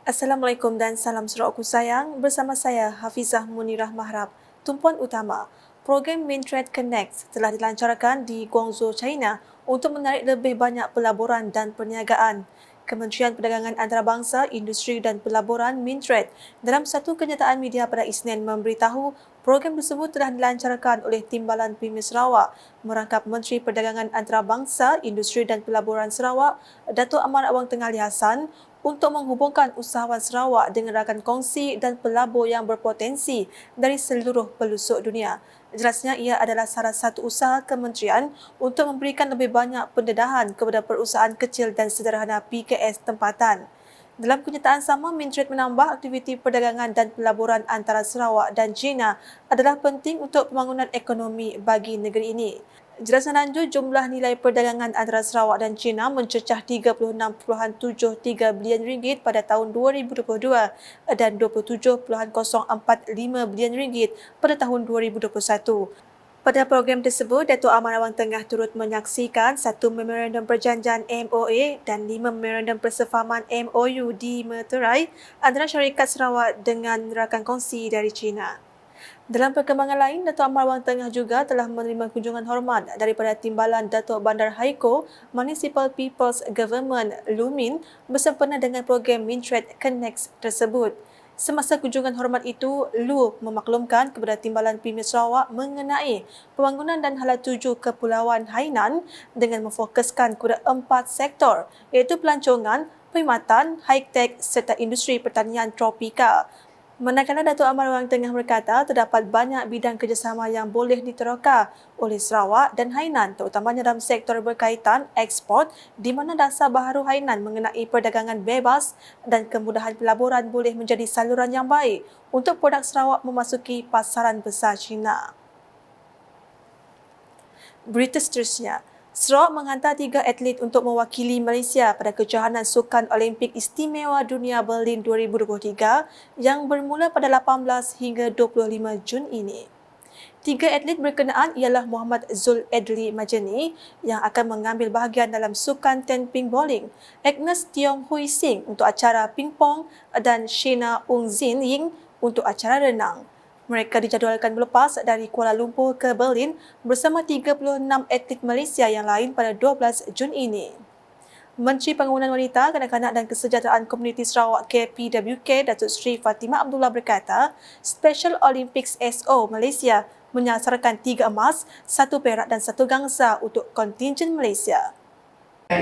Assalamualaikum dan salam Sarawakku sayang. Bersama saya Hafizah Munirah Mahrab. Tumpuan utama, program Mintrade Connect telah dilancarkan di Guangzhou, China untuk menarik lebih banyak pelaburan dan perniagaan. Kementerian Perdagangan Antarabangsa, Industri dan Pelaburan Mintrade dalam satu kenyataan media pada Isnin memberitahu program tersebut telah dilancarkan oleh Timbalan Primis Sarawak merangkap Menteri Perdagangan Antarabangsa, Industri dan Pelaburan Sarawak, Datuk Amar Awang Tengali Hassan untuk menghubungkan usahawan Sarawak dengan rakan kongsi dan pelabur yang berpotensi dari seluruh pelosok dunia. Jelasnya ia adalah salah satu usaha kementerian untuk memberikan lebih banyak pendedahan kepada perusahaan kecil dan sederhana PKS tempatan. Dalam kenyataan sama, Mintrade menambah aktiviti perdagangan dan pelaburan antara Sarawak dan China adalah penting untuk pembangunan ekonomi bagi negeri ini. Jelasan lanjut, jumlah nilai perdagangan antara Sarawak dan China mencecah 36.73 bilion ringgit pada tahun 2022 dan 27.045 bilion ringgit pada tahun 2021. Pada program tersebut, Datuk Amar Awang Tengah turut menyaksikan satu memorandum perjanjian MOA dan 5 memorandum persefahaman MOU di meterai antara syarikat Sarawak dengan rakan kongsi dari China. Dalam perkembangan lain, Datuk Amar Awang Tengah juga telah menerima kunjungan hormat daripada Timbalan Datuk Bandar Haiko Municipal People's Government LUMIN bersempena dengan program Mintrade Connect tersebut. Semasa kunjungan hormat itu, Lu memaklumkan kepada Timbalan Primis Sarawak mengenai pembangunan dan hala tuju Kepulauan Hainan dengan memfokuskan kepada 4 sektor iaitu pelancongan, perkhidmatan, high-tech serta industri pertanian tropika. Manakala Datuk Amar Awang Tengah berkata terdapat banyak bidang kerjasama yang boleh diteroka oleh Sarawak dan Hainan terutamanya dalam sektor berkaitan ekspor di mana dasar baharu Hainan mengenai perdagangan bebas dan kemudahan pelaburan boleh menjadi saluran yang baik untuk produk Sarawak memasuki pasaran besar China. Berita seterusnya, Sarawak menghantar 3 atlet untuk mewakili Malaysia pada Kejohanan Sukan Olimpik Istimewa Dunia Berlin 2023 yang bermula pada 18 hingga 25 Jun ini. 3 atlet berkenaan ialah Muhammad Zul Adli Majani yang akan mengambil bahagian dalam sukan 10 ping bowling, Agnes Tiong Hui Sing untuk acara pingpong dan Sheena Ung Zin Ying untuk acara renang. Mereka dijadualkan berlepas dari Kuala Lumpur ke Berlin bersama 36 atlet Malaysia yang lain pada 12 Jun ini. Menteri Pembangunan Wanita, Kanak-kanak dan Kesejahteraan Komuniti Sarawak KPWK Datuk Seri Fatimah Abdullah berkata, Special Olympics SO Malaysia menyasarkan 3 emas, 1 perak dan 1 gangsa untuk kontingen Malaysia.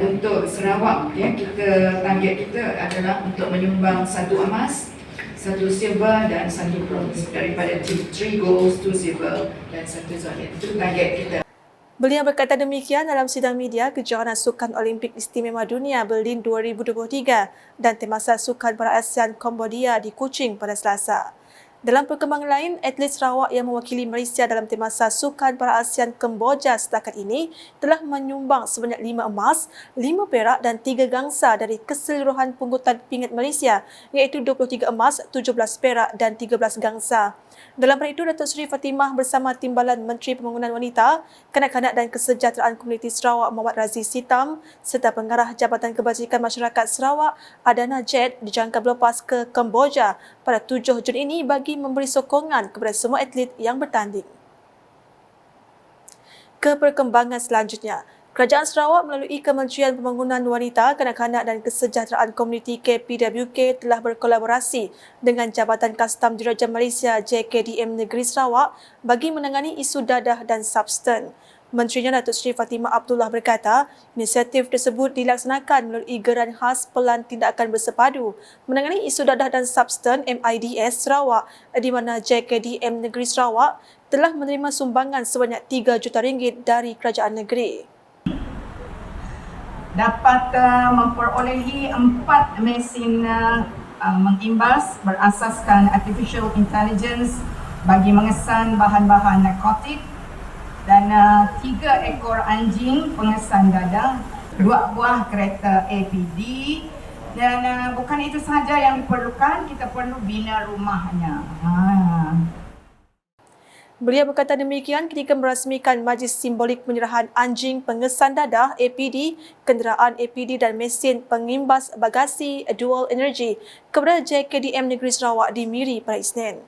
Untuk Sarawak, target kita adalah untuk menyumbang 1 emas, 1 silver dan 1 bronze daripada 3 golds, 2 silver dan 1 zodiac. Itu target kita. Beliau berkata demikian dalam sidang media Kejohanan Sukan Olimpik Istimewa Dunia Berlin 2023 dan Temasa Sukan para ASEAN Cambodia di Kuching pada Selasa. Dalam perkembangan lain, atlet Sarawak yang mewakili Malaysia dalam Temasa Sukan para ASEAN Kemboja setakat ini telah menyumbang sebanyak 5 emas, 5 perak dan 3 gangsa dari keseluruhan pungutan pingat Malaysia iaitu 23 emas, 17 perak dan 13 gangsa. Dalam hal itu, Datuk Seri Fatimah bersama Timbalan Menteri Pembangunan Wanita, Kanak-kanak dan Kesejahteraan Komuniti Sarawak Muhammad Raziz Sitam serta Pengarah Jabatan Kebajikan Masyarakat Sarawak Adana Jet dijangka berlepas ke Kemboja pada 7 Jun ini bagi memberi sokongan kepada semua atlet yang bertanding. Ke perkembangan selanjutnya, Kerajaan Sarawak melalui Kementerian Pembangunan Wanita, Kanak-kanak dan Kesejahteraan Komuniti KPWK telah berkolaborasi dengan Jabatan Kastam Diraja Malaysia JKDM Negeri Sarawak bagi menangani isu dadah dan substan. Menterinya Datuk Seri Fatimah Abdullah berkata, inisiatif tersebut dilaksanakan melalui Geran Khas Pelan Tindakan Bersepadu menangani isu dadah dan substan MIDS Sarawak di mana JKDM Negeri Sarawak telah menerima sumbangan sebanyak 3 juta ringgit dari kerajaan negeri. Dapat memperolehi 4 mesin mengimbas berasaskan artificial intelligence bagi mengesan bahan-bahan narkotik dan 3 ekor anjing pengesan dadah, 2 buah kereta APD dan bukan itu sahaja yang diperlukan, kita perlu bina rumahnya. Beliau berkata demikian ketika merasmikan majlis simbolik penyerahan anjing pengesan dadah APD, kenderaan APD dan mesin pengimbas bagasi dual energy kepada JKDM Negeri Sarawak di Miri pada Isnin.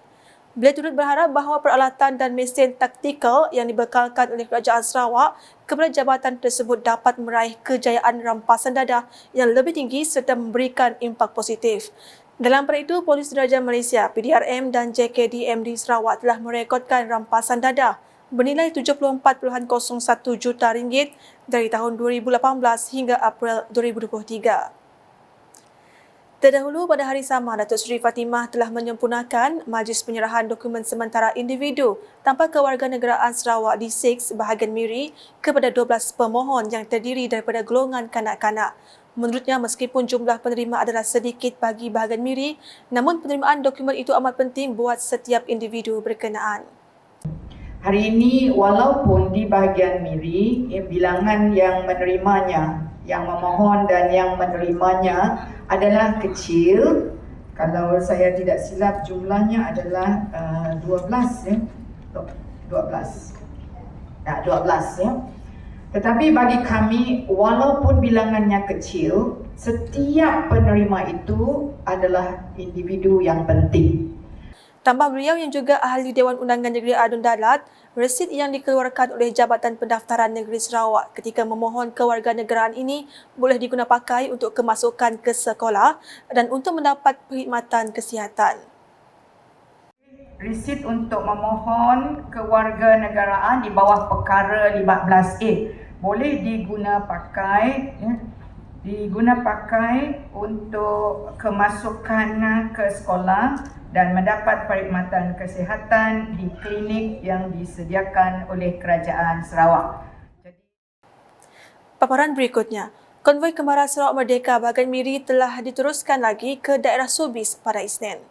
Beliau turut berharap bahawa peralatan dan mesin taktikal yang dibekalkan oleh Kerajaan Sarawak kepada jabatan tersebut dapat meraih kejayaan rampasan dadah yang lebih tinggi serta memberikan impak positif. Dalam pada itu, Polis Diraja Malaysia, PDRM dan JKDM di Sarawak telah merekodkan rampasan dadah bernilai RM74.01 juta dari tahun 2018 hingga April 2023. Terdahulu pada hari sama, Datuk Seri Fatimah telah menyempurnakan majlis penyerahan dokumen sementara individu tanpa kewarganegaraan Sarawak di 6 bahagian Miri kepada 12 pemohon yang terdiri daripada golongan kanak-kanak. Menurutnya, meskipun jumlah penerima adalah sedikit bagi bahagian Miri, namun penerimaan dokumen itu amat penting buat setiap individu berkenaan. Hari ini walaupun di bahagian Miri, bilangan yang menerimanya, yang memohon dan yang menerimanya adalah kecil. Kalau saya tidak silap jumlahnya adalah 12 ya. 12. Ya, 12 ya. Tetapi bagi kami, walaupun bilangannya kecil, setiap penerima itu adalah individu yang penting. Tambah beliau yang juga ahli Dewan Undangan Negeri Adun Dalat, resit yang dikeluarkan oleh Jabatan Pendaftaran Negeri Sarawak ketika memohon kewarganegaraan ini boleh diguna pakai untuk kemasukan ke sekolah dan untuk mendapat perkhidmatan kesihatan. Resit untuk memohon kewarganegaraan di bawah perkara 15A boleh diguna pakai untuk kemasukan ke sekolah dan mendapat perkhidmatan kesihatan di klinik yang disediakan oleh Kerajaan Sarawak. Paparan berikutnya, konvoi Kemara Sarawak Merdeka bahagian Miri telah diteruskan lagi ke daerah Sobis pada Isnin.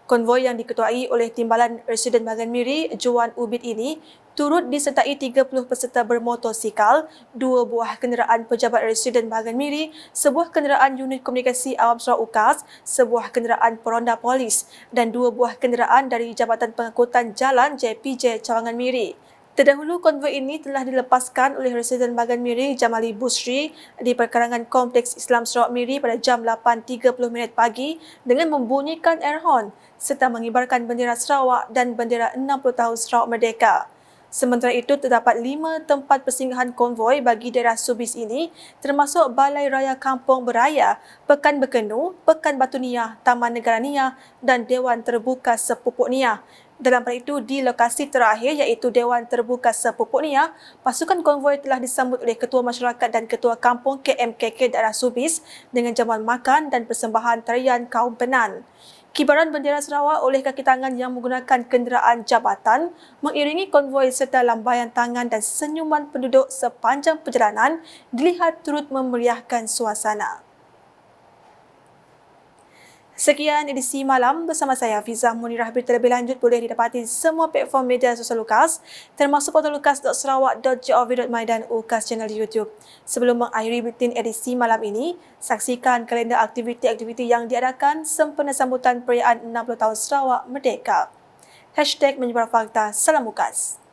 Konvoi yang diketuai oleh Timbalan Residen Bahagian Miri, Juan Ubid ini turut disertai 30 peserta bermotosikal, 2 buah kenderaan pejabat Residen Bahagian Miri, sebuah kenderaan unit komunikasi awam Sarawak UKAS, sebuah kenderaan peronda polis dan 2 buah kenderaan dari Jabatan Pengangkutan Jalan JPJ Cawangan Miri. Terdahulu, konvoi ini telah dilepaskan oleh Residen Bahagian Miri Jamali Busri di perkarangan Kompleks Islam Sarawak Miri pada jam 8.30 pagi dengan membunyikan air horn serta mengibarkan bendera Sarawak dan bendera 60 tahun Sarawak Merdeka. Sementara itu, terdapat 5 tempat persinggahan konvoi bagi daerah Subis ini termasuk Balai Raya Kampung Beraya, Pekan Berkenu, Pekan Batu Niah, Taman Negara Niah dan Dewan Terbuka Sepupuk Niah. Dalam pada itu, di lokasi terakhir iaitu Dewan Terbuka Sepupuk Niah, pasukan konvoi telah disambut oleh Ketua Masyarakat dan Ketua Kampung KMKK daerah Subis dengan jamuan makan dan persembahan tarian kaum Penan. Kibaran bendera Sarawak oleh kaki tangan yang menggunakan kenderaan jabatan mengiringi konvoi serta lambaian tangan dan senyuman penduduk sepanjang perjalanan dilihat turut memeriahkan suasana. Sekian edisi malam bersama saya Hafizah Munirah. Berita lebih lanjut boleh didapati semua platform media sosial UKAS termasuk portal lukas.sarawak.gov.my dan UKAS channel YouTube. Sebelum mengakhiri buletin edisi malam ini, saksikan kalender aktiviti-aktiviti yang diadakan sempena sambutan perayaan 60 tahun Sarawak Merdeka. #menyebar fakta. Salam UKAS.